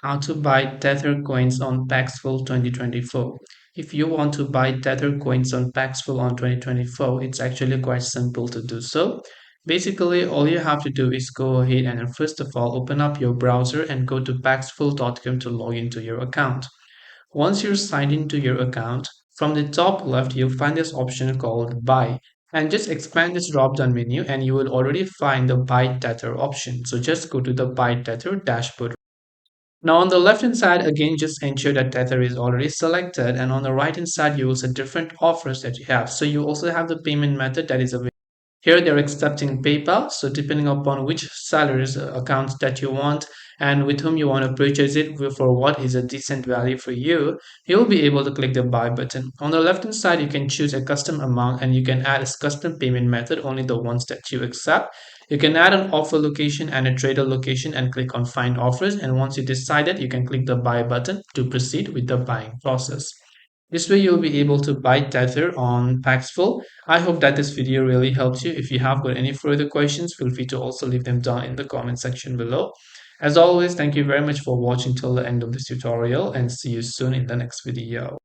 How to buy Tether coins on Paxful 2024. If you want to buy Tether coins on Paxful on 2024, it's actually quite simple to do so. Basically, all you have to do is go ahead and first of all open up your browser and go to paxful.com to log into your account. Once you're signed into your account, from the top left, you'll find this option called Buy. And just expand this drop down menu, and you will already find the Buy Tether option. So just go to the Buy Tether dashboard. Now on the left hand side, again, just ensure that Tether is already selected. And on the right hand side, you will see different offers that you have. So you also have the payment method that is available. Here they're accepting PayPal. So depending upon which seller's account that you want and with whom you want to purchase it for what is a decent value for you, you'll be able to click the buy button. On the left hand side, you can choose a custom amount and you can add a custom payment method, only the ones that you accept. You can add an offer location and a trader location and click on find offers. And once you decide it, you can click the buy button to proceed with the buying process. This way you'll be able to buy Tether on Paxful. I hope that this video really helps you. If you have got any further questions, feel free to also leave them down in the comment section below. As always, thank you very much for watching till the end of this tutorial and see you soon in the next video.